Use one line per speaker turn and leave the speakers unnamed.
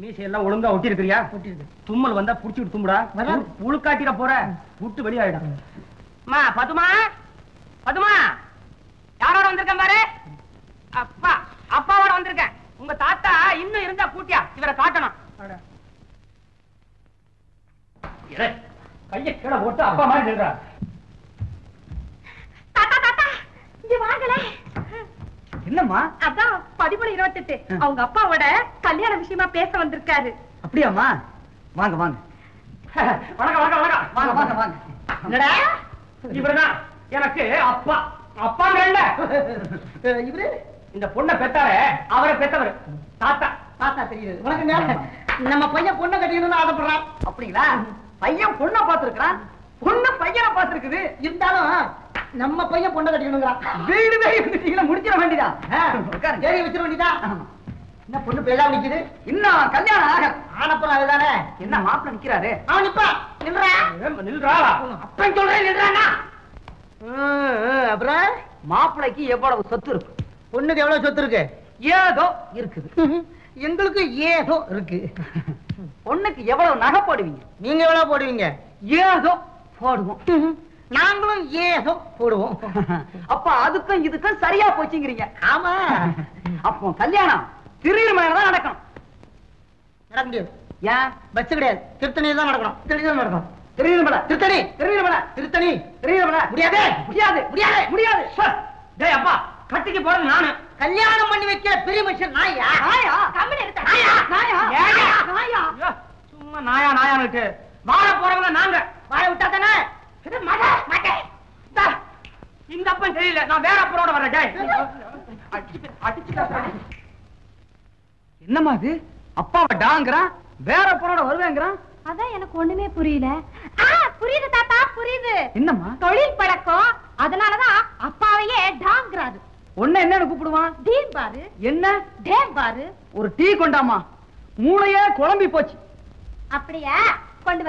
மீசை எல்லாம் ஒழுங்கா ஒட்டி இருக்கிறியா? தும்மல் வந்தா புடிச்சுட்டு தும்புடா. உழுக்காட்டிட போற விட்டு வெளியாயிடும். பதுமா பதுமா, யாரோட வந்திருக்கேன் பாரு. அப்பா அப்பாவோட வந்திருக்கேன். உங்க தாத்தா இன்னும் இருந்தா கூட்டியா இவரை காட்டணும். கைய கீழே போட்டு அப்பா மாதிரி நின்றா. என்னம்மா?
அதான் 13:28 அவங்க அப்பாவோட கல்யாண விஷயமா பேச வந்திருக்காரு.
அப்படியாம்மா? வாங்க வாங்க. வணக்கம் வணக்கம் வணக்கம். வாங்க வாங்க வாங்க. என்னடா இவர்தான் எனக்கு அப்பா. அப்பாங்க இல்ல இவரு இந்த பொண்ணை பெத்தாரு, அவரை பெத்தவர் தாத்தா. தாத்தா தெரியுது. வணக்கங்க. நம்ம பையன் பொண்ணை கட்டிக்கணும்னு ஆசைப்படுறான். அப்படிங்களா? பையன் பொண்ணை பார்த்திருக்கிறான், பொண்ணு பையனை பார்த்திருக்குது. இருந்தாலும் நம்ம பையன் பொண்ணை கட்டிக்கணுங்கிறான். வீடு வேலை முடிச்சிட வேண்டியதான். ஏறி வச்சிட வேண்டியதான். என்ன பொண்ணு பேரா நிக்குது? இன்னும் கல்யாணம் ஆக ஆனப்புறம் அதுதானே. என்ன மாப்பிள்ள நிக்கிறாரு? அவன் நிப்பா. நில்றா. அப்பன் சொல்றேன் நில்றானா? அப்புறம் மாப்பிள்ளைக்கு எவ்வளவு சொத்து இருக்கு? பொண்ணுக்கு எவ்வளவு சொத்து இருக்கு? ஏதோ இருக்குது. எங்களுக்கு ஏதோ இருக்கு. பொண்ணுக்கு எவ்வளவு நகை போடுவீங்க? நீங்க எவ்வளவு போடுவீங்க? ஏதோ போடுவோம். நாங்களும் ஏதோ போடுவோம். அப்ப அதுக்கும் இதுக்கும் சரியா போச்சுங்கிறீங்க. ஆமா. அப்போ கல்யாணம் திருமணம் தான் நடக்கணும். நடக்க முடியாது. ஏன்? பஸ் கிடையாது, திருத்தணியில் தான் நடக்கணும். திருத்தணி நடக்கணும். திருநெல்வேலி திருத்தணி திருநெல்வேலி திருத்தணி திருநெல்வேலி. முடியாது முடியாது முடியாது முடியாது. டேய் அப்பா, கட்டிக்கு போறது நானு. கல்யாணம் பண்ணி வைக்க பெரிய மனுஷன் நாயா? நாயா? கம்பெனி எடுத்த நாயா? நாயா? நாயா? சும்மா நாயா நாயானுட்டு வாழ போறவங்க நாங்க. வாழ விட்டா தானே. இந்த அப்பன் தெரியல, நான் வேற அப்பனோட வரேன். என்னம்மா இது? அப்பாவை டாங்கிறான், வேற அப்பனோட வருவேங்கிறான்.
அதான் எனக்கு ஒண்ணுமே புரியல. புரியுது தாத்தா, புரியுது.
என்னம்மா?
தொழில் பழக்கம், அதனாலதான் அப்பாவையே டாங்கிறாரு.
ஒண்ணு என்னன்னு கூப்பிடுவான்?
டீம் பாரு.
என்ன
டேம் பாரு.
ஒரு டீ கொண்டாமா, மூளையே குழம்பி போச்சு.
அப்படியா? கொண்டு வர.